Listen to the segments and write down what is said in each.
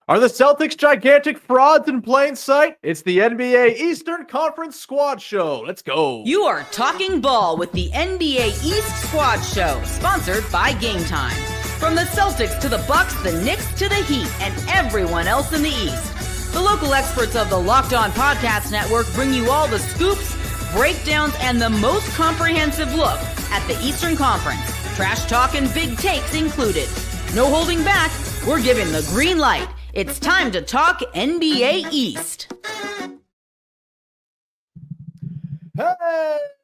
Are the Celtics gigantic frauds in plain sight? It's the NBA Eastern Conference Squad Show. Let's go. You are talking ball with the NBA East Squad Show, sponsored by Game Time. From the Celtics to the Bucks, the Knicks to the Heat, and everyone else in the East. The local experts of the Locked On Podcast Network bring you all the scoops, breakdowns, and the most comprehensive look at the Eastern Conference. Trash talk and big takes included. No holding back, we're giving the green light. It's time to talk NBA East.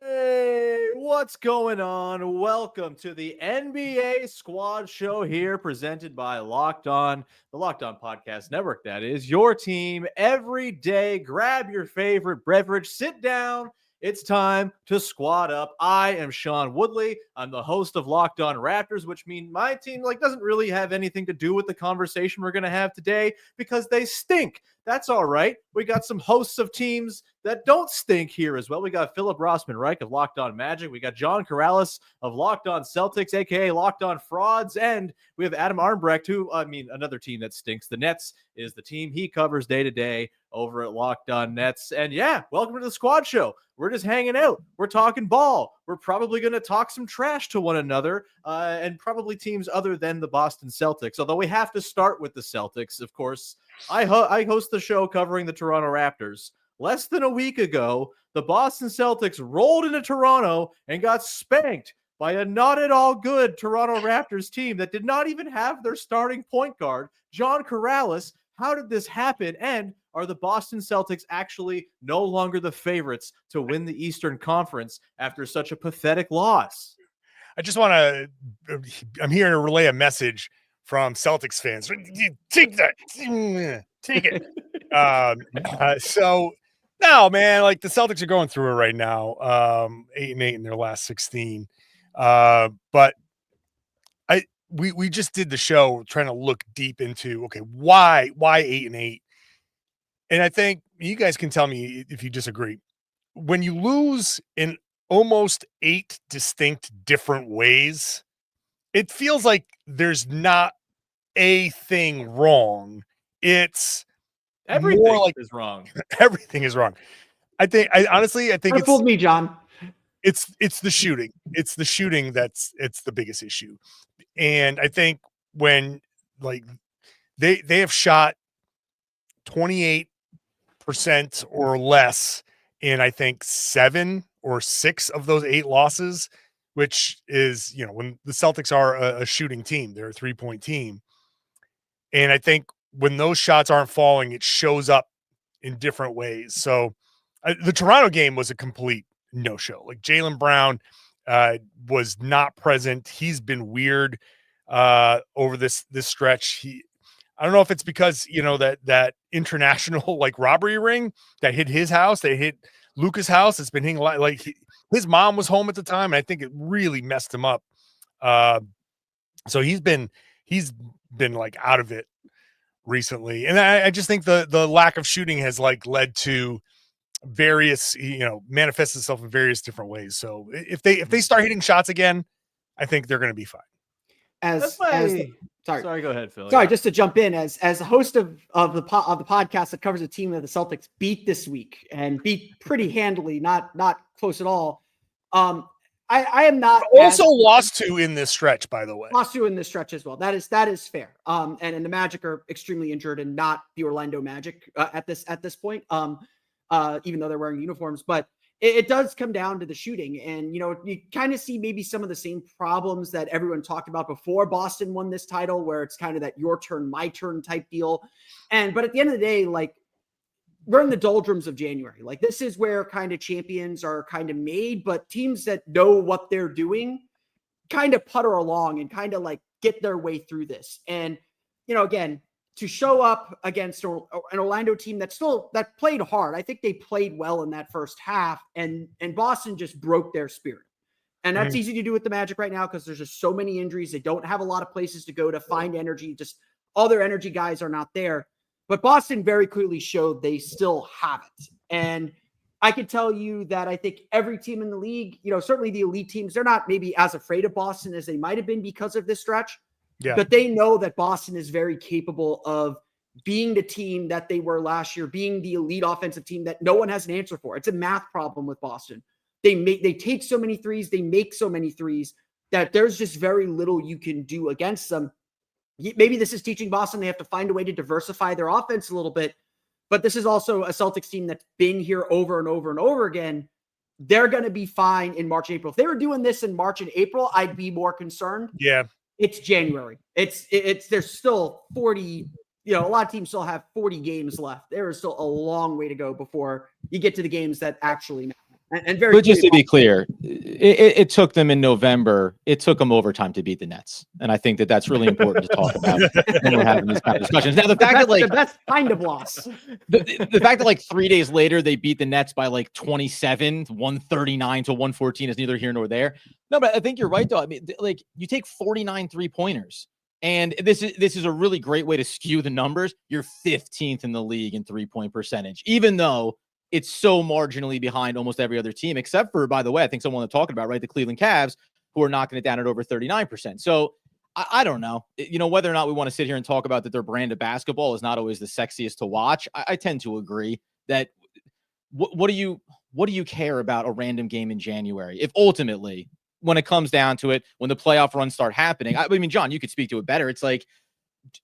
Hey, what's going on? Welcome to the NBA Squad Show here, presented by Locked On, the Locked On Podcast Network. That is your team every day. Grab your favorite beverage, sit down. It's time to squad up. I am Sean Woodley. I'm the host of Locked On Raptors, which means my team doesn't really have anything to do with the conversation we're going to have today because they stink. That's all right. We got some hosts of teams that don't stink here as well. We got Philip Rossman-Reich of Locked On Magic. We got John Corrales of Locked On Celtics, aka Locked On Frauds. And we have Adam Armbrecht, another team that stinks. The Nets is the team he covers day to day over at Locked On Nets. And yeah, welcome to the Squad Show. We're just hanging out. We're talking ball. We're probably going to talk some trash to one another and probably teams other than the Boston Celtics. Although we have to start with the Celtics, of course. I host the show covering the Toronto Raptors. Less than a week ago, the Boston Celtics rolled into Toronto and got spanked by a not at all good Toronto Raptors team that did not even have their starting point guard, John Corrales. How did this happen? And are the Boston Celtics actually no longer the favorites to win the Eastern Conference after such a pathetic loss? I just want to, I'm here to relay a message from Celtics fans. Take that. Take it. So, no, man, the Celtics are going through it right now. 8-8 in their last 16. But we just did the show trying to look deep into, why 8-8? And I think you guys can tell me if you disagree. When you lose in almost 8 distinct different ways, it feels like there's not a thing wrong. It's everything is wrong. Everything is wrong. I honestly think it's fooled me, John. It's the shooting. It's the shooting it's the biggest issue. And I think when they have shot 28% or less in I think 7 or 6 of those 8 losses, which is, when the Celtics are a shooting team, they're a 3-point team. And I think when those shots aren't falling, it shows up in different ways. So the Toronto game was a complete no-show. Jaylen Brown was not present. He's been weird over this stretch. I don't know if it's because, that international robbery ring that hit his house, they hit Luka's house. It's been hitting his mom was home at the time, and I think it really messed him up. So he's been out of it recently. And I just think the lack of shooting has led to various, manifests itself in various different ways. So if they start hitting shots again, I think they're going to be fine. Sorry, go ahead, Phil. Sorry, just to jump in as a host of the podcast that covers a team that the Celtics beat this week and beat pretty handily, not close at all. I am not also lost to in this stretch, by the way. Lost to in this stretch as well. That is fair. And the Magic are extremely injured and not the Orlando Magic at this point. Even though they're wearing uniforms, but it does come down to the shooting. And, you kind of see maybe some of the same problems that everyone talked about before Boston won this title, where it's kind of that your turn, my turn type deal. But at the end of the day, we're in the doldrums of January. This is where kind of champions are kind of made, but teams that know what they're doing kind of putter along and kind of get their way through this. And, again, to show up against an Orlando team that played hard. I think they played well in that first half, and Boston just broke their spirit. And that's easy to do with the Magic right now because there's just so many injuries. They don't have a lot of places to go to find energy. Just all their energy guys are not there. But Boston very clearly showed they still have it. And I could tell you that I think every team in the league, certainly the elite teams, they're not maybe as afraid of Boston as they might have been because of this stretch. Yeah. But they know that Boston is very capable of being the team that they were last year, being the elite offensive team that no one has an answer for. It's a math problem with Boston. They take so many threes, they make so many threes that there's just very little you can do against them. Maybe this is teaching Boston they have to find a way to diversify their offense a little bit, but this is also a Celtics team that's been here over and over and over again. They're going to be fine in March, April. If they were doing this in March and April, I'd be more concerned. Yeah. It's January. There's still 40, a lot of teams still have 40 games left. There is still a long way to go before you get to the games that actually matter. But just to be clear, it took them in November. It took them overtime to beat the Nets, and I think that's really important to talk about when we're having these kind of discussions. Now, the fact that that's kind of loss. The fact that 3 days later they beat the Nets by 27, 139 to 114 is neither here nor there. No, but I think you're right though. I mean, you take 49 3-pointers, and this is a really great way to skew the numbers. You're 15th in the league in 3-point percentage, even though it's so marginally behind almost every other team, except for, by the way, I think someone talking about, right, the Cleveland Cavs, who are knocking it down at over 39%. So I don't know, whether or not we want to sit here and talk about that their brand of basketball is not always the sexiest to watch. I tend to agree that what do you care about a random game in January if ultimately, when it comes down to it, when the playoff runs start happening, I mean, John, you could speak to it better. It's like,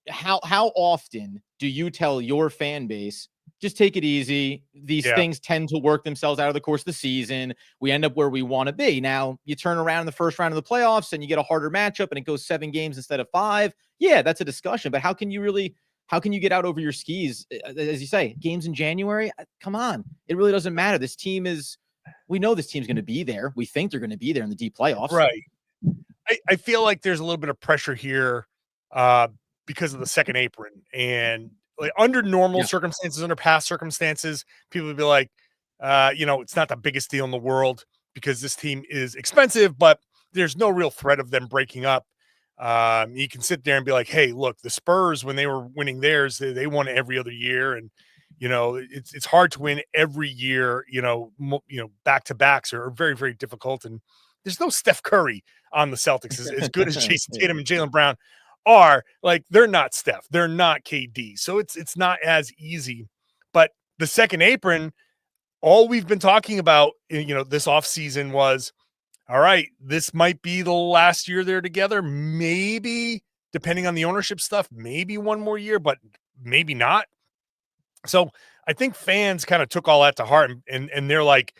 how often do you tell your fan base, just take it easy? These things tend to work themselves out of the course of the season. We end up where we want to be. Now, you turn around in the first round of the playoffs and you get a harder matchup and it goes 7 games instead of 5. Yeah, that's a discussion. But how can you get out over your skis? As you say, games in January? Come on. It really doesn't matter. We know this team's going to be there. We think they're going to be there in the deep playoffs. Right. I feel like there's a little bit of pressure here because of the second apron. And under normal circumstances, under past circumstances, people would be like, it's not the biggest deal in the world because this team is expensive, but there's no real threat of them breaking up. You can sit there and be like, hey, look, the Spurs, when they were winning theirs, they won every other year. And, it's hard to win every year, back-to-backs are very, very difficult. And there's no Steph Curry on the Celtics as good as Jason Tatum and Jaylen Brown are. They're not Steph, they're not KD, so it's not as easy. But the second apron, all we've been talking about this offseason was, all right, this might be the last year they're together, maybe depending on the ownership stuff, maybe one more year, but maybe not. So I think fans kind of took all that to heart and they're like,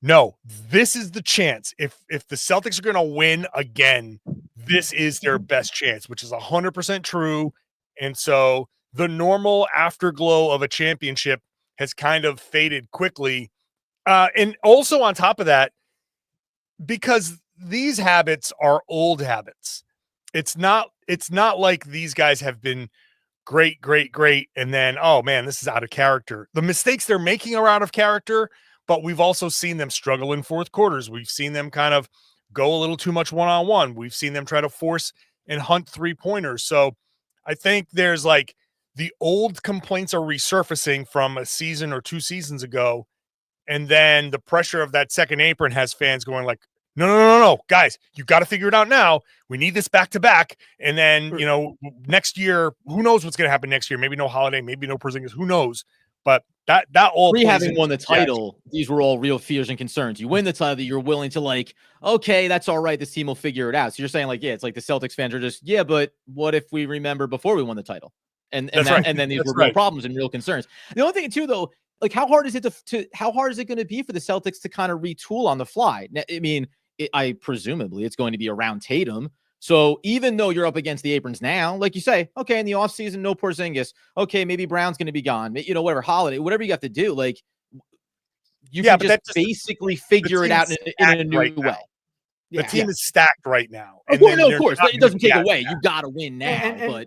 no, this is the chance. If the Celtics are going to win again, this is their best chance, which is 100% true. And so the normal afterglow of a championship has kind of faded quickly. And also on top of that, because these habits are old habits, it's not like these guys have been great. And then, oh man, this is out of character. The mistakes they're making are out of character, but we've also seen them struggle in fourth quarters. We've seen them kind of go a little too much one-on-one. We've seen them try to force and hunt 3-pointers. So I think there's the old complaints are resurfacing from a season or 2 seasons ago. And then the pressure of that second apron has fans going no, guys, you got to figure it out now. We need this back-to-back. And then, next year, who knows what's going to happen next year? Maybe no Holiday, maybe no Porzingis, who knows? But that all having won the title, these were all real fears and concerns. You win the title, you're willing to okay, that's all right. This team will figure it out. So you're saying it's like the Celtics fans are just, but what if we remember before we won the title? And then these were real problems and real concerns. The only thing too, though, how hard is it how hard is it going to be for the Celtics to kind of retool on the fly? I mean, I presumably it's going to be around Tatum. So even though you're up against the aprons now, like you say, okay, in the offseason, no Porzingis. Okay, maybe Brown's going to be gone. Whatever, Holiday, whatever you have to do, you can just basically figure it out in a new way. The team is stacked right now. Of course. It doesn't take away. You got to win now.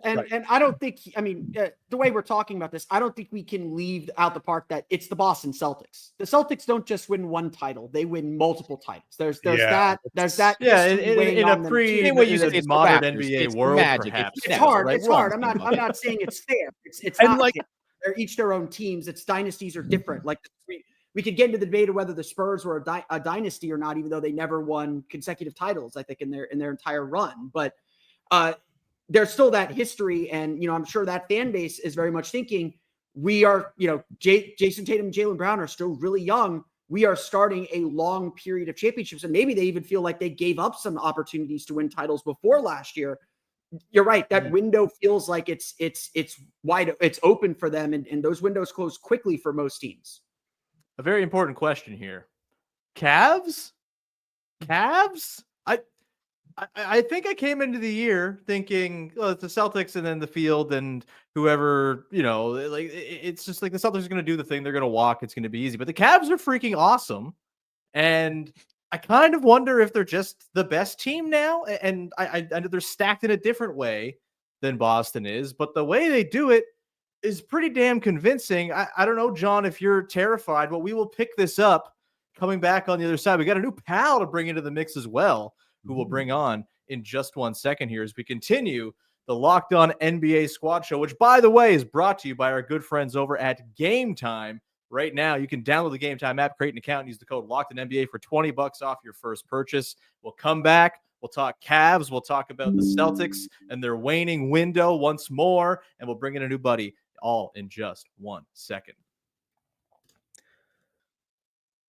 And I don't think, the way we're talking about this, I don't think we can leave out the part that it's the Boston Celtics. The Celtics don't just win one title. They win multiple titles. There's that. Yeah, in a modern NBA world, perhaps. It's hard. It's hard. I'm not saying it's fair. It's not fair. They're each their own teams. It's dynasties are different. We could get into the debate of whether the Spurs were a dynasty or not, even though they never won consecutive titles, I think, in their entire run. But there's still that history. And, I'm sure that fan base is very much thinking we are, Jason Tatum and Jaylen Brown are still really young. We are starting a long period of championships. And maybe they even feel like they gave up some opportunities to win titles before last year. You're right. That window feels like it's wide, it's open for them. And those windows close quickly for most teams. A very important question here. Cavs? I think I came into the year thinking, oh, it's the Celtics and then the field and whoever, like it's just like the Celtics are going to do the thing. They're going to walk. It's going to be easy. But the Cavs are freaking awesome. And I kind of wonder if they're just the best team now. And I know they're stacked in a different way than Boston is. But the way they do it is pretty damn convincing. I don't know, John, if you're terrified, but we will pick this up coming back on the other side. We got a new pal to bring into the mix as well, who we'll bring on in just 1 second here as we continue the Locked On NBA Squad Show, which, by the way, is brought to you by our good friends over at Game Time. Right now, you can download the Game Time app, create an account, and use the code LOCKEDONNBA for $20 off your first purchase. We'll come back. We'll talk Cavs. We'll talk about the Celtics and their waning window once more, and we'll bring in a new buddy all in just 1 second.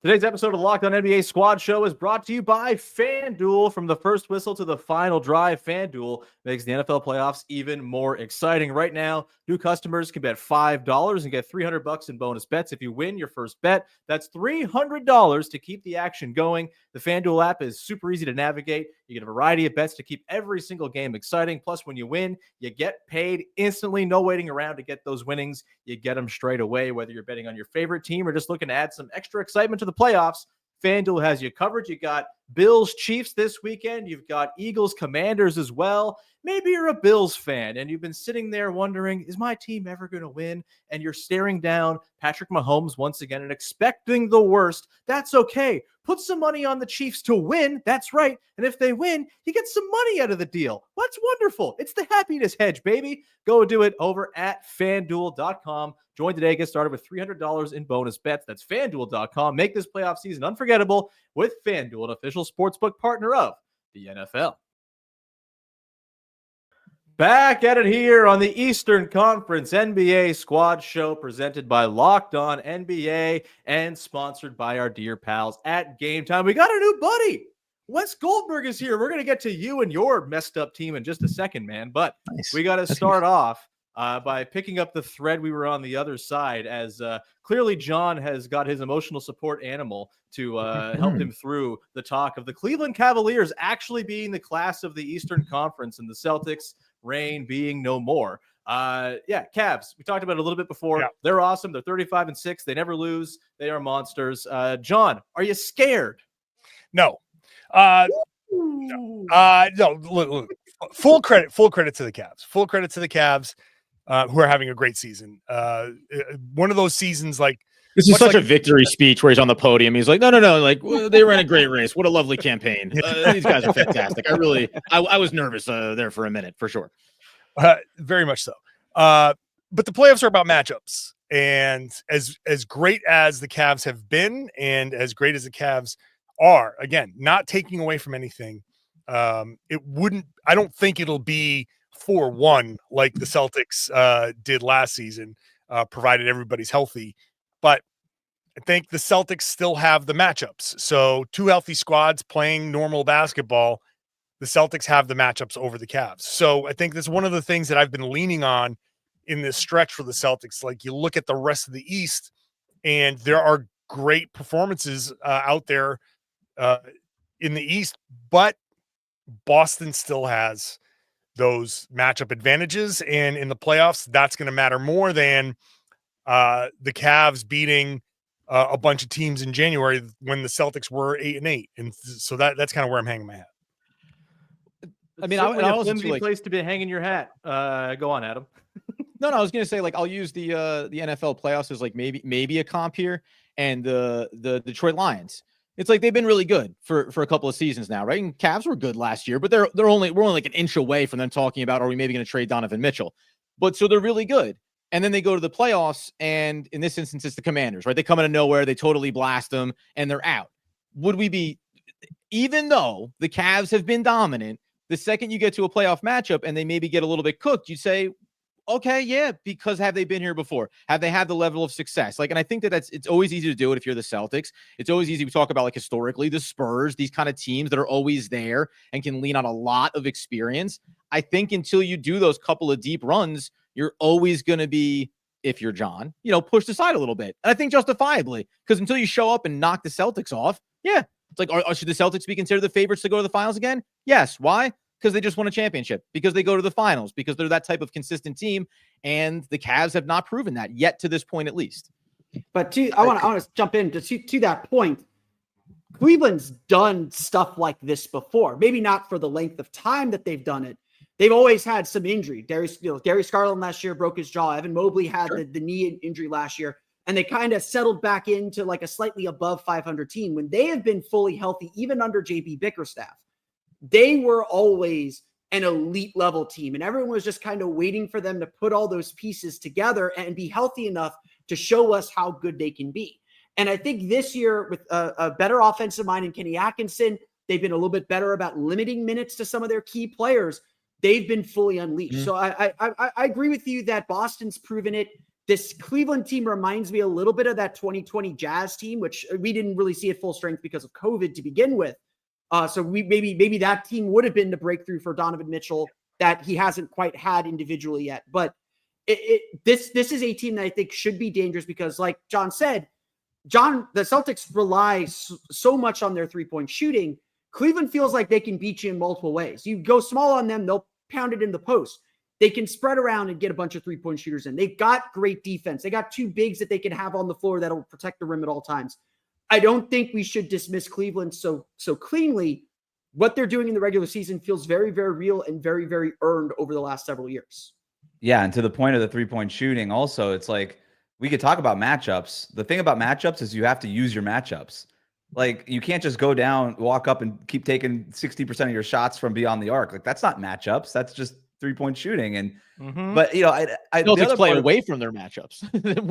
Today's episode of the Locked On NBA Squad Show is brought to you by FanDuel. From the first whistle to the final drive, FanDuel makes the NFL playoffs even more exciting. Right now, new customers can bet $5 and get $300 in bonus bets if you win your first bet. That's $300 to keep the action going. The FanDuel app is super easy to navigate. You get a variety of bets to keep every single game exciting. Plus, when you win, you get paid instantly. No waiting around to get those winnings. You get them straight away, whether you're betting on your favorite team or just looking to add some extra excitement to the playoffs. FanDuel has you covered. You got Bills Chiefs this weekend. You've got Eagles Commanders as well. Maybe you're a Bills fan and you've been sitting there wondering, is my team ever going to win? And you're staring down Patrick Mahomes once again and expecting the worst. That's okay. Put some money on the Chiefs to win. That's right. And if they win, you get some money out of the deal. That's wonderful. It's the happiness hedge, baby. Go do it over at FanDuel.com. Join today. Get started with $300 in bonus bets. That's FanDuel.com. Make this playoff season unforgettable with FanDuel, an official sportsbook partner of the NFL. Back at it here on the Eastern Conference NBA Squad Show, presented by Locked On NBA and sponsored by our dear pals at Game Time. We got a new buddy. Wes Goldberg is here. We're going to get to you and your messed up team in just a second, man. But we got to start off by picking up the thread we were on the other side, as clearly John has got his emotional support animal to help him through the talk of the Cleveland Cavaliers actually being the class of the Eastern Conference and the Celtics reign being no more. Cavs, we talked about it a little bit before. Yeah. They're awesome. They're 35-6. They never lose. They are monsters. John, are you scared? No. No. Look. Full credit to the Cavs. Full credit to the Cavs, who are having a great season. One of those seasons, like, this is such a victory speech where he's on the podium. He's like, no. Like, they ran a great race. What a lovely campaign. These guys are fantastic. I was nervous there for a minute, for sure. Very much so. But the playoffs are about matchups. And as great as the Cavs have been and as great as the Cavs are, again, not taking away from anything, I don't think it'll be 4-1 like the Celtics did last season, provided everybody's healthy. But I think the Celtics still have the matchups. So 2 healthy squads playing normal basketball, the Celtics have the matchups over the Cavs. So I think that's one of the things that I've been leaning on in this stretch for the Celtics. Like, you look at the rest of the East, and there are great performances out there in the East, but Boston still has those matchup advantages. And in the playoffs, that's going to matter more than the Cavs beating a bunch of teams in January when the Celtics were 8-8. And so that's kind of where I'm hanging my hat. I mean, I was a place to be hanging your hat. Go on, Adam. No, I was going to say, like, I'll use the NFL playoffs as like maybe a comp here, and the Detroit Lions. It's like they've been really good for a couple of seasons now, right? And Cavs were good last year, but we're only like an inch away from them talking about, are we maybe going to trade Donovan Mitchell? But so they're really good. And then they go to the playoffs, and in this instance, it's the Commanders, right? They come out of nowhere, they totally blast them, and they're out. Would we be, even though the Cavs have been dominant, The second you get to a playoff matchup and they maybe get a little bit cooked, you say, okay, yeah, because have they been here before? Have they had the level of success? Like, and I think it's always easy to do it if you're the Celtics. It's always easy to talk about, like, historically, the Spurs, these kind of teams that are always there and can lean on a lot of experience. I think until you do those couple of deep runs, you're always going to be, if you're John, pushed aside a little bit. And I think justifiably, because until you show up and knock the Celtics off, yeah, it's like, should the Celtics be considered the favorites to go to the finals again? Yes. Why? Because they just won a championship, because they go to the finals, because they're that type of consistent team. And the Cavs have not proven that yet to this point, at least. But I want to jump in to that point. Cleveland's done stuff like this before, maybe not for the length of time that they've done it. They've always had some injury. Darius Garland last year broke his jaw. Evan Mobley had the knee injury last year, and they kind of settled back into like a slightly above 500 team when they have been fully healthy, even under JB Bickerstaff. They were always an elite level team, and everyone was just kind of waiting for them to put all those pieces together and be healthy enough to show us how good they can be. And I think this year, with a better offensive mind in Kenny Atkinson, they've been a little bit better about limiting minutes to some of their key players. They've been fully unleashed. Mm-hmm. So I agree with you that Boston's proven it. This Cleveland team reminds me a little bit of that 2020 Jazz team, which we didn't really see at full strength because of COVID to begin with. So maybe that team would have been the breakthrough for Donovan Mitchell that he hasn't quite had individually yet. But this is a team that I think should be dangerous because, like John said, the Celtics rely so much on their three-point shooting. Cleveland feels like they can beat you in multiple ways. You go small on them, they'll pound it in the post. They can spread around and get a bunch of three-point shooters in. They've got great defense. They got two bigs that they can have on the floor that'll protect the rim at all times. I don't think we should dismiss Cleveland so cleanly. What they're doing in the regular season feels very, very real and very, very earned over the last several years. Yeah, and to the point of the three-point shooting also, it's like we could talk about matchups. The thing about matchups is you have to use your matchups. Like, you can't just go down, walk up, and keep taking 60% of your shots from beyond the arc. Like, that's not matchups. That's just three-point shooting. And but Celtics play away from their matchups.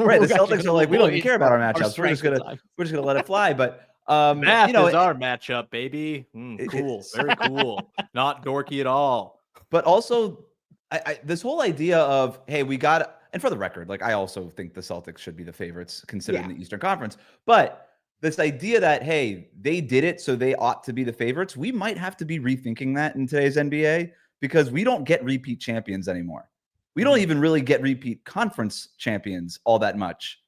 Right, the Celtics are like, we don't even care about our matchups. We're just gonna let it fly. But math is our matchup, baby. Cool, very cool. Not dorky at all. But also, I this whole idea of, hey, we got, and for the record, like, I also think the Celtics should be the favorites considering the Eastern Conference. But this idea that, hey, they did it, so they ought to be the favorites, we might have to be rethinking that in today's NBA, because we don't get repeat champions anymore. We don't even really get repeat conference champions all that much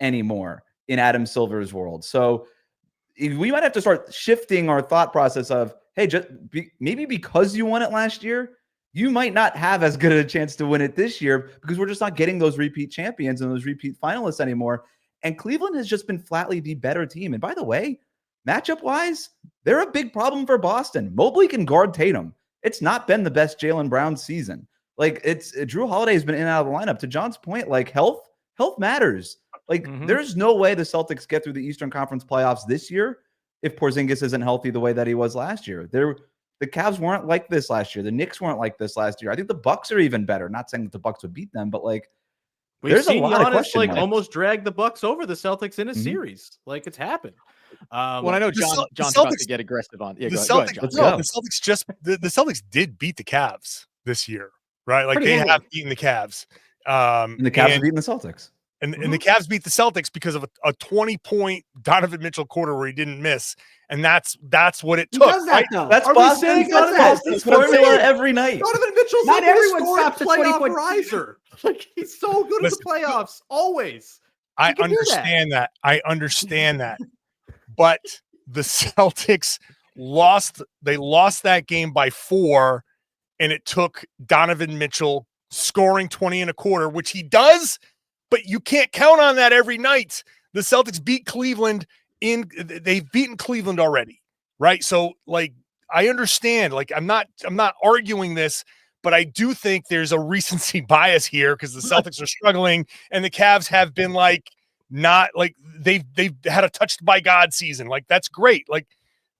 anymore in Adam Silver's world. So we might have to start shifting our thought process of, hey, maybe because you won it last year, you might not have as good a chance to win it this year, because we're just not getting those repeat champions and those repeat finalists anymore. And Cleveland has just been flatly the better team. And by the way, matchup-wise, they're a big problem for Boston. Mobley can guard Tatum. It's not been the best Jaylen Brown season. Like, it's Drew Holiday has been in and out of the lineup. To John's point, like, health matters. Like, there's no way the Celtics get through the Eastern Conference playoffs this year if Porzingis isn't healthy the way that he was last year. The Cavs weren't like this last year. The Knicks weren't like this last year. I think the Bucks are even better. Not saying that the Bucks would beat them, but like, we've seen Giannis almost drag the Bucks over the Celtics in a series. Like, it's happened. Well, I know John's about to get aggressive on. Yeah, the Celtics did beat the Cavs this year, right? Like, they have beaten the Cavs. And the Cavs have beaten the Celtics. And the Cavs beat the Celtics because of a 20-point Donovan Mitchell quarter where he didn't miss. And that's what it took. Right? That's Boston's formula every night. Donovan Mitchell's not everyone stops a playoff riser. Like, he's so good at the playoffs, always. I understand that. But the Celtics lost that game by 4, and it took Donovan Mitchell scoring 20 and a quarter, which he does, but you can't count on that every night. The Celtics beat Cleveland they've beaten Cleveland already, right? So, like, I understand, like, I'm not arguing this, but I do think there's a recency bias here because the Celtics are struggling and the Cavs have been like, not like they've had a touched by God season. Like, that's great. Like,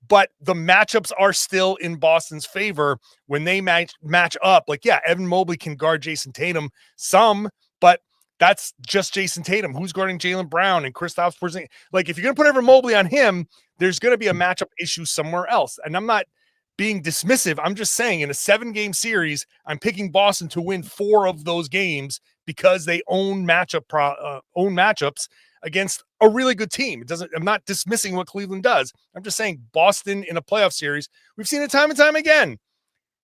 but the matchups are still in Boston's favor when they match up. Like, yeah, Evan Mobley can guard Jason Tatum some, but that's just Jason Tatum. Who's guarding Jaylen Brown and Kristaps Porzingis? Like, if you're going to put Evan Mobley on him, there's going to be a matchup issue somewhere else. And I'm not being dismissive. I'm just saying in a 7-game series, I'm picking Boston to win 4 of those games because they own matchups against a really good team. I'm not dismissing what Cleveland does. I'm just saying Boston in a playoff series, we've seen it time and time again.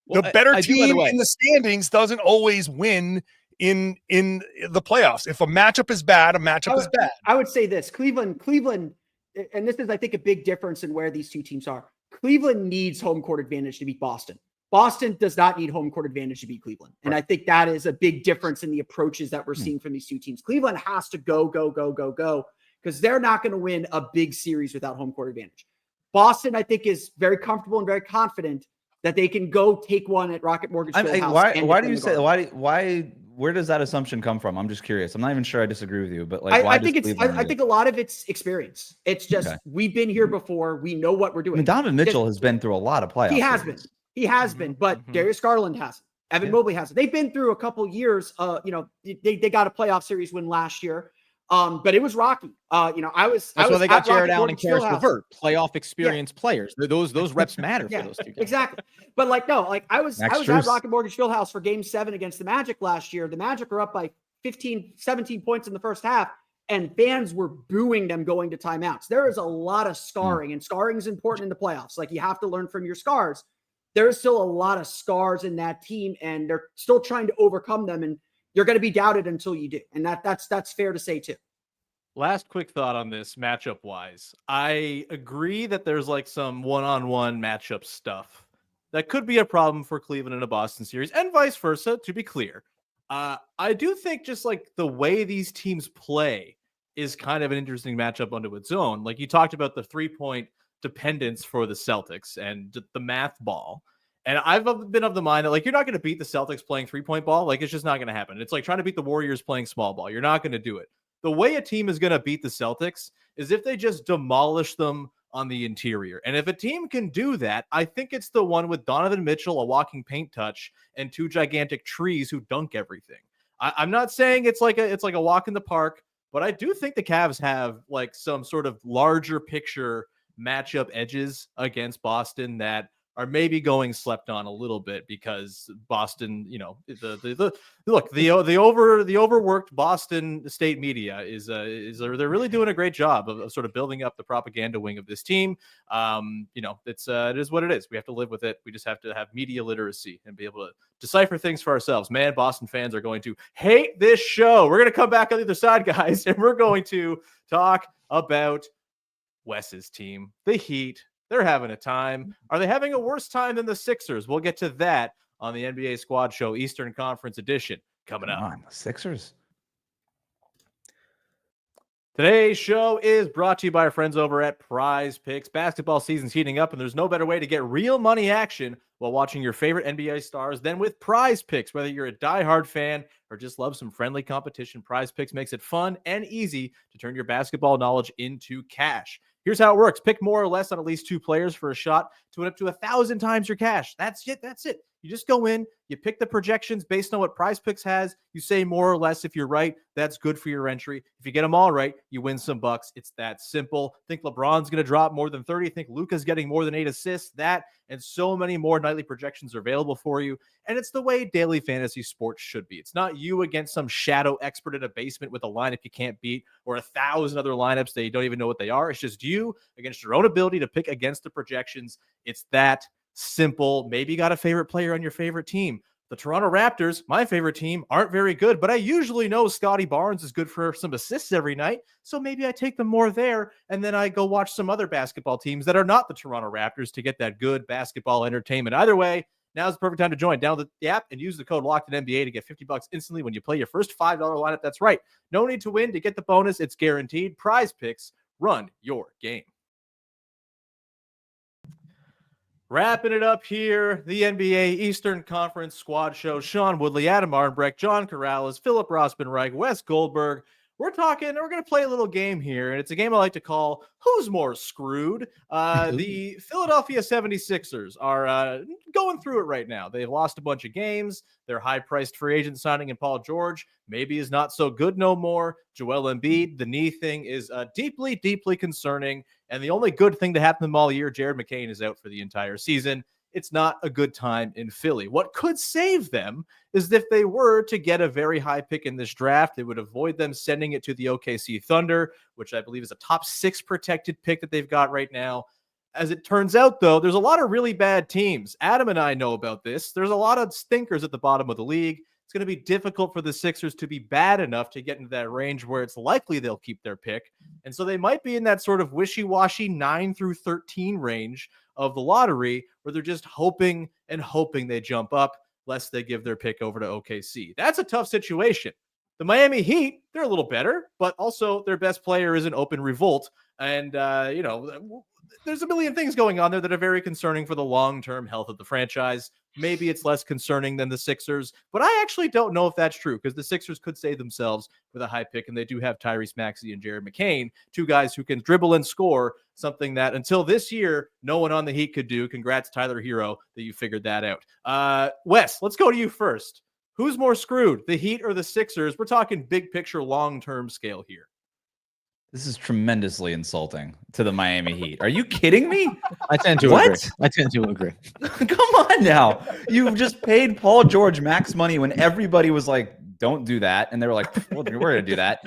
Well, the better I do, by the team way. in the standings doesn't always win in the playoffs. If a matchup is bad, a matchup is bad. I would say this: Cleveland, and this is, I think, a big difference in where these two teams are. Cleveland needs home court advantage to beat Boston. Boston does not need home court advantage to beat Cleveland. And I think that is a big difference in the approaches that we're seeing from these two teams. Cleveland has to go, because they're not going to win a big series without home court advantage. Boston, I think, is very comfortable and very confident that they can go take one at Rocket Mortgage Fieldhouse. Why do you say why? Where does that assumption come from? I'm just curious. I'm not even sure I disagree with you, but like, I think a lot of it's experience. It's just we've been here before. We know what we're doing. I mean, Donovan Mitchell has been through a lot of playoffs. He has been, but Darius Garland hasn't. Evan Mobley hasn't. They've been through a couple years. They got a playoff series win last year. But it was rocky. That's why they got Jared Allen and Karis LeVert, playoff experience players. Those reps matter for those two guys. Exactly. But I was at Rocket Mortgage Fieldhouse for Game 7 against the Magic last year. The Magic were up by 15, 17 points in the first half, and fans were booing them going to timeouts. There is a lot of scarring, and scarring is important in the playoffs. Like, you have to learn from your scars. There is still a lot of scars in that team, and they're still trying to overcome them. And you're going to be doubted until you do. And that's fair to say too. Last quick thought on this matchup wise. I agree that there's like some one-on-one matchup stuff that could be a problem for Cleveland in a Boston series, and vice versa, to be clear. I do think just like the way these teams play is kind of an interesting matchup unto its own. Like, you talked about the 3-point dependence for the Celtics and the math ball. And I've been of the mind that, like, you're not going to beat the Celtics playing 3-point ball. Like, it's just not going to happen. It's like trying to beat the Warriors playing small ball. You're not going to do it. The way a team is going to beat the Celtics is if they just demolish them on the interior. And if a team can do that, I think it's the one with Donovan Mitchell, a walking paint touch, and 2 gigantic trees who dunk everything. I'm not saying it's like a walk in the park, but I do think the Cavs have like some sort of larger picture matchup edges against Boston that are maybe going slept on a little bit, because Boston, the overworked Boston state media is they're really doing a great job of sort of building up the propaganda wing of this team. It is what it is. We have to live with it. We just have to have media literacy and be able to decipher things for ourselves. Man, Boston fans are going to hate this show. We're going to come back on the other side, guys, and we're going to talk about Wes's team, the Heat. They're having a time. Are they having a worse time than the Sixers? We'll get to that on the NBA Squad Show Eastern Conference Edition coming up. Come on, Sixers. Today's show is brought to you by our friends over at Prize Picks. Basketball season's heating up, and there's no better way to get real money action while watching your favorite NBA stars than with Prize Picks. Whether you're a diehard fan or just love some friendly competition, Prize Picks makes it fun and easy to turn your basketball knowledge into cash. Here's how it works. Pick more or less on at least 2 players for a shot to win up to 1,000 times your cash. That's it. You just go in, you pick the projections based on what Prize Picks has. You say more or less. If you're right, that's good for your entry. If you get them all right, you win some bucks. It's that simple. Think LeBron's going to drop more than 30. Think Luka's getting more than 8 assists. That and so many more nightly projections are available for you. And it's the way daily fantasy sports should be. It's not you against some shadow expert in a basement with a lineup you can't beat, or 1,000 other lineups that you don't even know what they are. It's just you against your own ability to pick against the projections. It's that simple. Maybe you got a favorite player on your favorite team. The Toronto Raptors, my favorite team, aren't very good, but I usually know Scotty Barnes is good for some assists every night. So maybe I take them more there, and then I go watch some other basketball teams that are not the Toronto Raptors to get that good basketball entertainment. Either way, now's the perfect time to join. Download the app and use the code LOCKEDINNBA to get $50 instantly when you play your first $5 lineup. That's right. No need to win to get the bonus. It's guaranteed. Prize Picks. Run your game. Wrapping it up here, the NBA Eastern Conference Squad Show. Sean Woodley, Adam Arnbrecht, John Corrales, Philip Rossman-Reich, Wes Goldberg. We're going to play a little game here, and it's a game I like to call Who's More Screwed? The Philadelphia 76ers are going through it right now. They've lost a bunch of games. Their high-priced free agent signing in Paul George maybe is not so good no more. Joel Embiid, the knee thing is deeply, deeply concerning. And the only good thing to happen to them all year, Jared McCain is out for the entire season. it's not a good time in Philly. What could save them is if they were to get a very high pick in this draft. It would avoid them sending it to the OKC Thunder, which I believe is a top 6 protected pick that they've got right now. As it turns out, though, there's a lot of really bad teams. Adam and I know about this. There's a lot of stinkers at the bottom of the league. It's going to be difficult for the Sixers to be bad enough to get into that range where it's likely they'll keep their pick. And so they might be in that sort of wishy-washy 9 through 13 range of the lottery where they're just hoping and hoping they jump up lest they give their pick over to OKC. That's a tough situation. The Miami Heat, they're a little better, but also their best player is an open revolt. And, there's a million things going on there that are very concerning for the long-term health of the franchise. Maybe it's less concerning than the Sixers, but I actually don't know if that's true because the Sixers could save themselves with a high pick, and they do have Tyrese Maxey and Jared McCain, 2 guys who can dribble and score, something that until this year, no one on the Heat could do. Congrats, Tyler Hero, that you figured that out. Wes, let's go to you first. Who's more screwed, the Heat or the Sixers? We're talking big picture, long-term scale here. This is tremendously insulting to the Miami Heat. Are you kidding me? I tend to agree. I tend to agree. Come on now. You just paid Paul George max money when everybody was like, don't do that. And they were like, well, we're going to do that.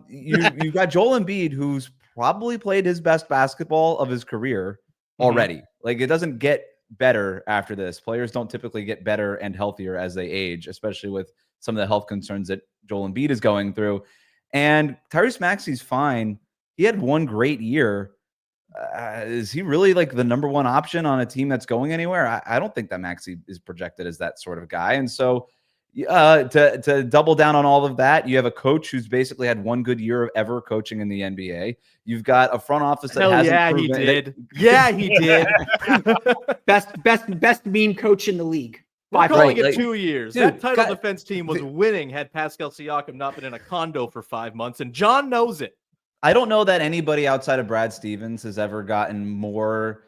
You got Joel Embiid, who's probably played his best basketball of his career already. Like, it doesn't get better after this. Players don't typically get better and healthier as they age, especially with some of the health concerns that Joel Embiid is going through. And Tyrese Maxey's fine. He had one great year. Is he really like the number one option on a team that's going anywhere? I don't think that Maxey is projected as that sort of guy. And so to double down on all of that, you have a coach who's basically had one good year of ever coaching in the NBA. You've got a front office that hasn't he did. Yeah, he did. best meme coach in the league. We're calling it 2 Dude, years. That title defense team was winning had Pascal Siakam not been in a condo for 5 months, and John knows it. I don't know that anybody outside of Brad Stevens has ever gotten more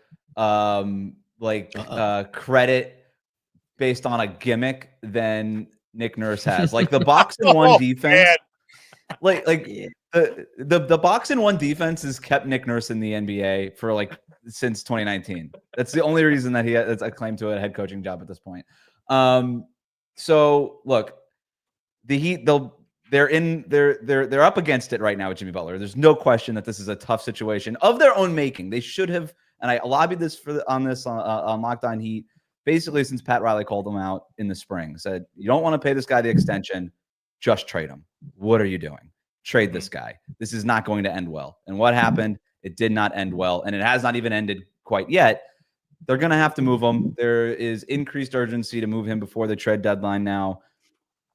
credit based on a gimmick than Nick Nurse has. Like the box and one defense. The box and one defense has kept Nick Nurse in the NBA for since 2019. That's the only reason that he has a claim to a head coaching job at this point. So look, the Heat, they're up against it right now with Jimmy Butler. There's no question that this is a tough situation of their own making. They should have, and I lobbied this on Locked On Heat basically since Pat Riley called them out in the spring. Said, you don't want to pay this guy the extension, just trade him. What are you doing? Trade this guy. This is not going to end well. And what happened? It did not end well, and it has not even ended quite yet. They're going to have to move him. There is increased urgency to move him before the trade deadline now.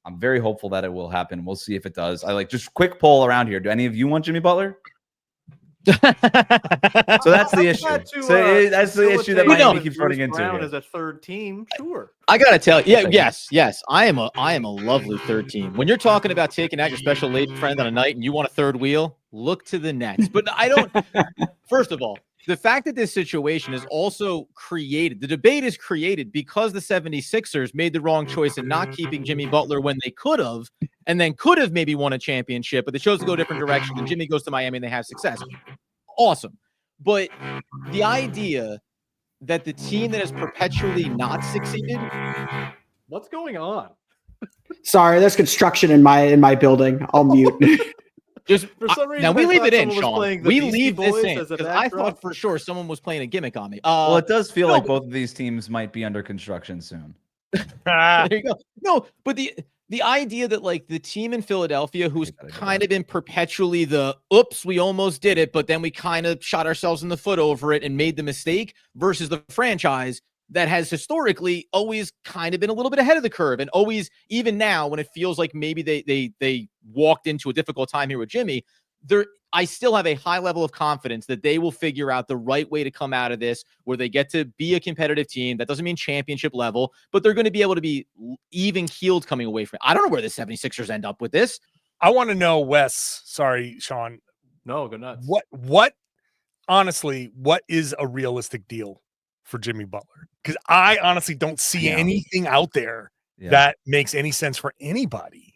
I'm very hopeful that it will happen. We'll see if it does. Just quick poll around here. Do any of you want Jimmy Butler? So that's the issue. That's the issue that Miami keeps running into. As a third team, sure. I gotta tell you, yes. I am a lovely third team. When you're talking about taking out your special lady friend on a night and you want a third wheel, look to the Nets. But I don't. First of all, the fact that this situation is also created, the debate is created because the 76ers made the wrong choice in not keeping Jimmy Butler when they could have, and then could have maybe won a championship, but they chose to go a different direction, and Jimmy goes to Miami and they have success. Awesome. But the idea that the team that has perpetually not succeeded. What's going on? Sorry, there's construction in my building. I'll mute. Just for some reason, now we leave it in, Sean. We leave this in because I thought for sure someone was playing a gimmick on me. Well, it does feel like both of these teams might be under construction soon. There you go. No, but the idea that the team in Philadelphia, who's kind of been perpetually the oops, we almost did it, but then we kind of shot ourselves in the foot over it and made the mistake, versus the franchise that has historically always kind of been a little bit ahead of the curve, and always, even now when it feels like maybe they walked into a difficult time here with Jimmy, I still have a high level of confidence that they will figure out the right way to come out of this, where they get to be a competitive team. That doesn't mean championship level, but they're going to be able to be even keeled coming away from it. I don't know where the 76ers end up with this. I want to know, Wes. Sorry, Sean. No, go nuts. Honestly, what is a realistic deal for Jimmy Butler? Because I honestly don't see anything out there that makes any sense for anybody.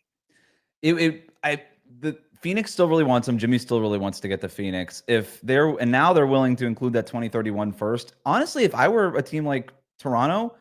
The Phoenix still really wants him. Jimmy still really wants to get to Phoenix. Now they're willing to include that 2031 first. Honestly, if I were a team like Toronto,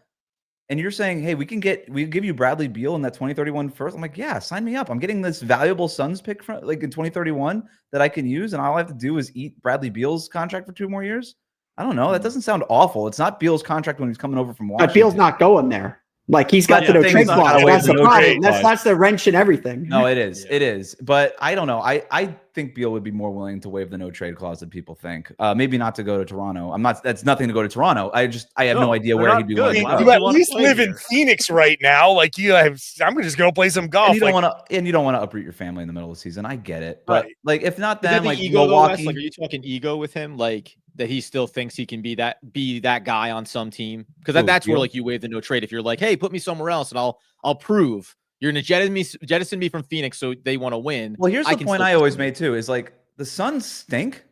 and you're saying, hey, we give you Bradley Beal in that 2031 first. I'm like, yeah, sign me up. I'm getting this valuable Suns pick from like in 2031 that I can use, and all I have to do is eat Bradley Beal's contract for 2 more years. I don't know. That doesn't sound awful. It's not Beal's contract when he's coming over from Washington. But Beal's not going there. Like he's got the no trade clause. That's the problem. That's the wrench in everything. No, it is. It is. But I don't know. I think Beal would be more willing to waive the no trade clause than people think. Maybe not to go to Toronto. That's nothing to go to Toronto. I have no idea where he'd be willing to go. You at least live in Phoenix right now. Like I'm just gonna play some golf. And you don't want to uproot your family in the middle of the season. I get it. But like if not then like ego Milwaukee. Like, are you talking ego with him? Like that he still thinks he can be that guy on some team? Because that's where like you waive the no trade. If you're like, hey, put me somewhere else and I'll prove you're gonna jettison me from Phoenix so they want to win. Well, here's the point I always made too, is like the Suns stink.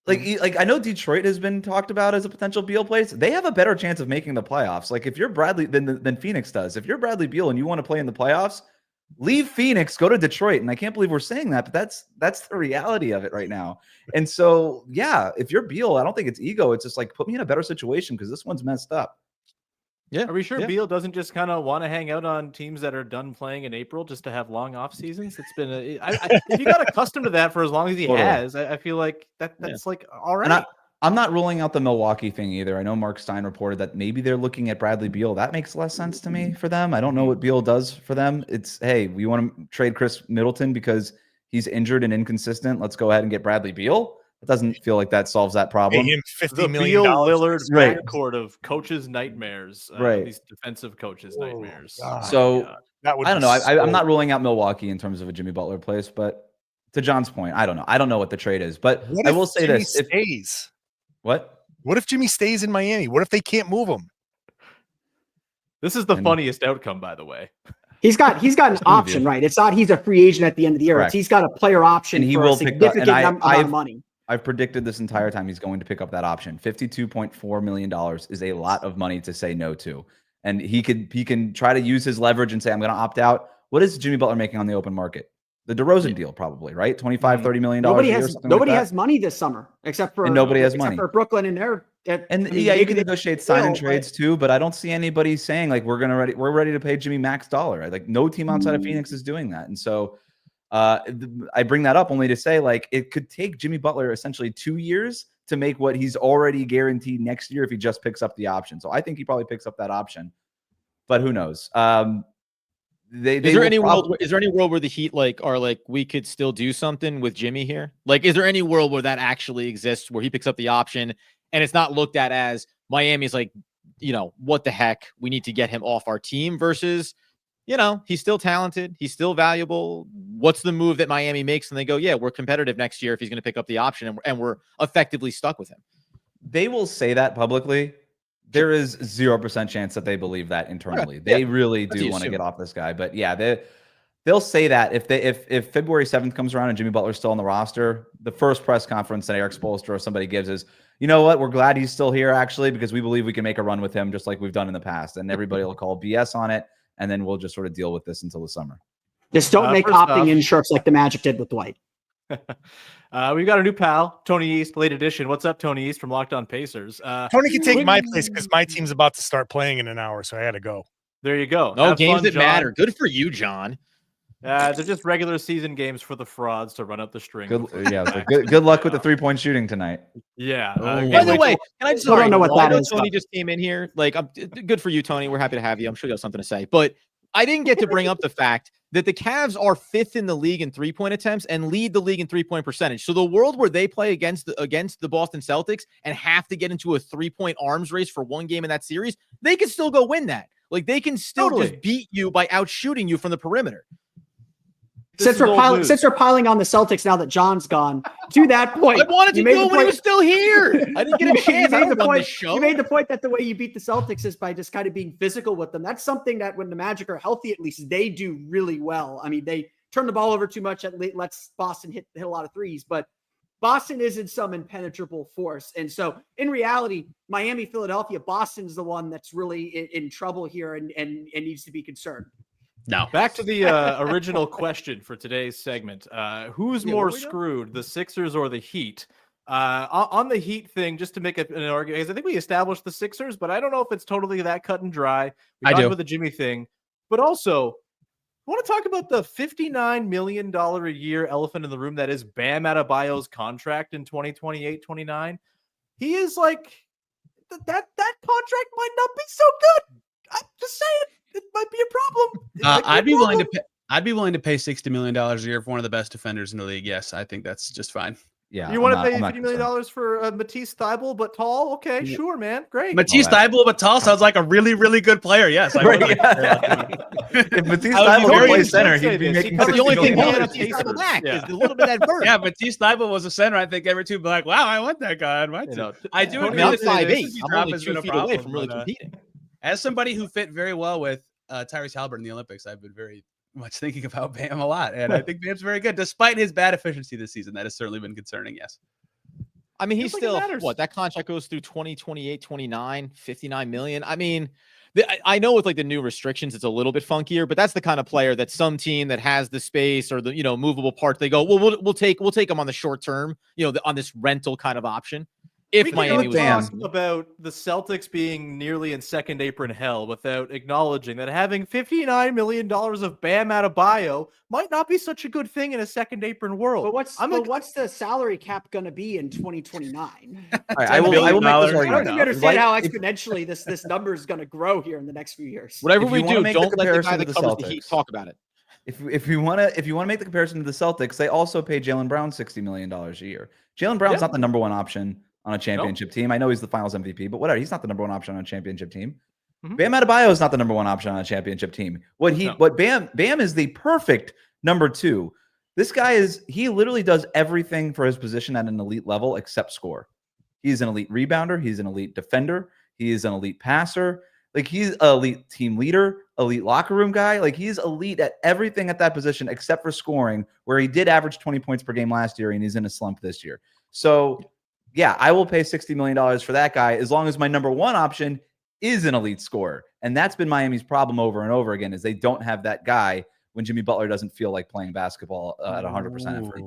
Like I know Detroit has been talked about as a potential Beal place. They have a better chance of making the playoffs. Like if you're Bradley than Phoenix does. If you're Bradley Beal and you want to play in the playoffs, leave Phoenix, go to Detroit. And I can't believe we're saying that, but that's the reality of it right now. And so, yeah, if you're Beal, I don't think it's ego. It's just like, put me in a better situation because this one's messed up. Yeah. Are we sure Beal doesn't just kind of want to hang out on teams that are done playing in April just to have long off seasons? It's been if you got accustomed to that for as long as he has, I feel like that's like all right. And I'm not ruling out the Milwaukee thing either. I know Mark Stein reported that maybe they're looking at Bradley Beal. That makes less sense to me for them. I don't know what Beal does for them. It's, hey, we want to trade Chris Middleton because he's injured and inconsistent. Let's go ahead and get Bradley Beal. It doesn't feel like that solves that problem. Pay him $50 million. Beal Lillard backcourt of coaches' nightmares. Right. These defensive coaches' nightmares. So I don't know. I'm not ruling out Milwaukee in terms of a Jimmy Butler place, but to John's point, I don't know. I don't know what the trade is, but I will say this. What if Jimmy stays in Miami? What if they can't move him? This is the funniest outcome, by the way. He's got an option, right? It's not he's a free agent at the end of the year. He's got a player option for a significant amount of money. I've predicted this entire time he's going to pick up that option. $52.4 million is a lot of money to say no to. And he can try to use his leverage and say, I'm going to opt out. What is Jimmy Butler making on the open market? The DeRozan deal, probably, right? $25-30 million. Nobody has money this summer except for for Brooklyn and their. You can negotiate sign and trades too, but I don't see anybody saying like we're ready to pay Jimmy max dollar. Like no team outside of Phoenix is doing that, and so I bring that up only to say like it could take Jimmy Butler essentially 2 years to make what he's already guaranteed next year if he just picks up the option. So I think he probably picks up that option, but who knows? Is there any world where the Heat are like we could still do something with Jimmy here? Like, is there any world where that actually exists where he picks up the option and it's not looked at as Miami's like, what the heck? We need to get him off our team versus, he's still talented. He's still valuable. What's the move that Miami makes? And they go, yeah, we're competitive next year if he's going to pick up the option and we're effectively stuck with him. They will say that publicly. There is 0% chance that they believe that internally. They really do want to get off this guy. But yeah, they'll say that if February 7th comes around and Jimmy Butler's still on the roster, the first press conference that Eric Spoelstra or somebody gives is, you know what, we're glad he's still here actually because we believe we can make a run with him just like we've done in the past. And everybody will call BS on it, and then we'll just sort of deal with this until the summer. Just don't make opting in shirts like the Magic did with Dwight. We've got a new pal, Tony East, late edition. What's up, Tony East from Locked On Pacers? Tony can take my place because my team's about to start playing in an hour, so I had to go. There you go. No games that matter. Good for you, John. They're just regular season games for the frauds to run up the string. Good luck with the 3-point shooting tonight. Yeah. By the way, can I just don't know what that is. Tony just came in here. Like, good for you, Tony. We're happy to have you. I'm sure you have something to say, but I didn't get to bring up the fact that the Cavs are 5th in the league in 3-point attempts and lead the league in 3-point percentage. So the world where they play against the Boston Celtics and have to get into a 3-point arms race for one game in that series, they can still go win that. Like they can still just beat you by outshooting you from the perimeter. Since we're piling on the Celtics now that John's gone, to that point, I wanted to do it when he was still here. I didn't get a chance. You made the point that the way you beat the Celtics is by just kind of being physical with them. That's something that when the Magic are healthy, at least they do really well. I mean, they turn the ball over too much. Lets Boston hit a lot of threes, but Boston isn't some impenetrable force. And so in reality, Miami, Philadelphia, Boston's the one that's really in trouble here and needs to be concerned. No. Back to the original question for today's segment. Who's more screwed, the Sixers or the Heat? On the Heat thing, just to make an argument, because I think we established the Sixers, but I don't know if it's totally that cut and dry. We talked about the Jimmy thing, but also I want to talk about the $59 million a year elephant in the room that is Bam Adebayo's contract in 2028-29. He is like that contract might not be so good. I'm just saying it might be a problem. I'd be willing to pay $60 million a year for one of the best defenders in the league. Yes, I think that's just fine. Yeah, you want to pay $50 million for Matisse Thybulle, but tall? Okay, sure, man, great. Matisse Thybulle, but tall sounds like a really, really good player. Yes, I would. If Matisse Thybulle could play center, he'd be making the only thing million. Matisse Thybulle back is a little bit of that verb. Yeah, Matisse Thybulle was a center. I think every two be like, wow, I want that guy. I do agree. I'm that 5'8". I'm only 2 feet away from really competing. As somebody who fit very well with Tyrese Haliburton in the Olympics, I've been very much thinking about Bam a lot, and I think Bam's very good, despite his bad efficiency this season. That has certainly been concerning. Yes. I mean, he's still that contract goes through 2028, 29, 59 million. I mean, I know with like the new restrictions, it's a little bit funkier, but that's the kind of player that some team that has the space or the, movable parts, they go, well, we'll take him on the short term, on this rental kind of option. If Miami was talking about the Celtics being nearly in second apron hell without acknowledging that having $59 million of Bam Adebayo might not be such a good thing in a second apron world. But what's the salary cap going to be in 2029? I will make this argument. I don't think you understand how exponentially this number is going to grow here in the next few years. Whatever we do, don't let the guy that covers the Heat talk about it. If you want to make the comparison to the Celtics, they also pay Jaylen Brown $60 million a year. Jaylen Brown's not the number one option on a championship team. I know he's the finals MVP, but whatever. He's not the number one option on a championship team. Bam Adebayo is not the number one option on a championship team. Bam is the perfect number two. This guy he literally does everything for his position at an elite level except score. He's an elite rebounder. He's an elite defender. He is an elite passer. Like, he's an elite team leader, elite locker room guy. Like, he's elite at everything at that position except for scoring, where he did average 20 points per game last year, and he's in a slump this year. So yeah, I will pay $60 million for that guy as long as my number one option is an elite scorer. And that's been Miami's problem over and over again, is they don't have that guy when Jimmy Butler doesn't feel like playing basketball at 100% effort.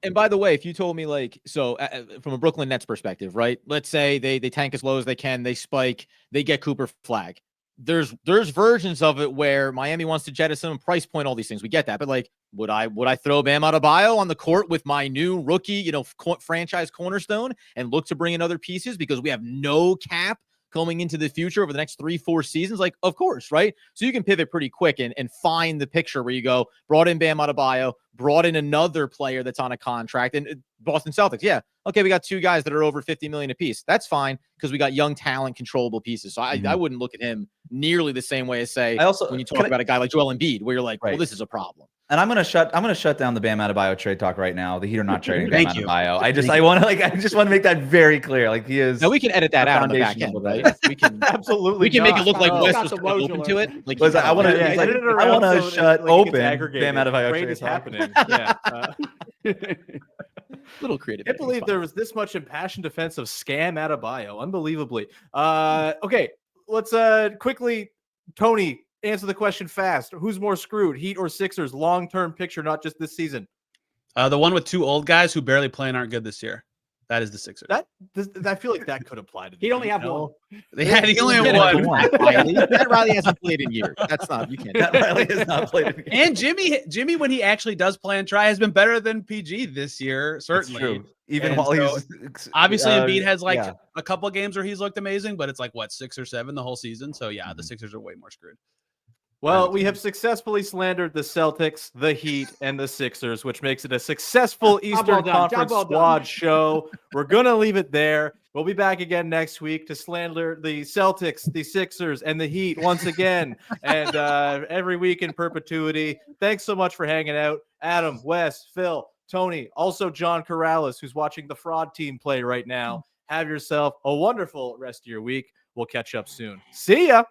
And by the way, if you told me from a Brooklyn Nets perspective, right? Let's say they tank as low as they can, they spike, they get Cooper Flag. There's versions of it where Miami wants to jettison him, price point, all these things. We get that, but like, would I throw Bam Adebayo on the court with my new rookie, franchise cornerstone and look to bring in other pieces because we have no cap coming into the future over the next 3-4 seasons? Like, of course, right? So you can pivot pretty quick and find the picture where you go, brought in Bam Adebayo, brought in another player that's on a contract, and Boston Celtics. Yeah. Okay. We got two guys that are over 50 million apiece. That's fine, because we got young talent, controllable pieces. So I wouldn't look at him nearly the same way as when you talk about a guy like Joel Embiid, where you're like, well, this is a problem. And I'm gonna shut down the Bam Adebayo trade talk right now. The Heat are not trading Bam Adebayo. I just want to make that very clear. Like, he is. Now we can edit that out on the back end, right? We can absolutely. We can make it look like West was open to it. Like, I want to shut open Bam Adebayo. Trade is happening. Yeah. Little creative. I can't believe there was this much impassioned defense of Scam Adebayo. Unbelievably. Okay, let's quickly, Tony, answer the question fast. Who's more screwed, Heat or Sixers? Long-term picture, not just this season. The one with two old guys who barely play and aren't good this year. That is the Sixers. I feel like that could apply to. He'd only have one. He only have one. Pat Riley hasn't played in years. That's not. You can't. Pat Riley has not played in years. And Jimmy, when he actually does play and try, has been better than PG this year. Certainly, true. Even while he's obviously Embiid has a couple of games where he's looked amazing, but it's like 6 or 7 the whole season. So yeah, the Sixers are way more screwed. Well, we have successfully slandered the Celtics, the Heat, and the Sixers, which makes it a successful Eastern Conference squad show. We're going to leave it there. We'll be back again next week to slander the Celtics, the Sixers, and the Heat once again, and every week in perpetuity. Thanks so much for hanging out. Adam, Wes, Phil, Tony, also John Corrales, who's watching the fraud team play right now. Have yourself a wonderful rest of your week. We'll catch up soon. See ya.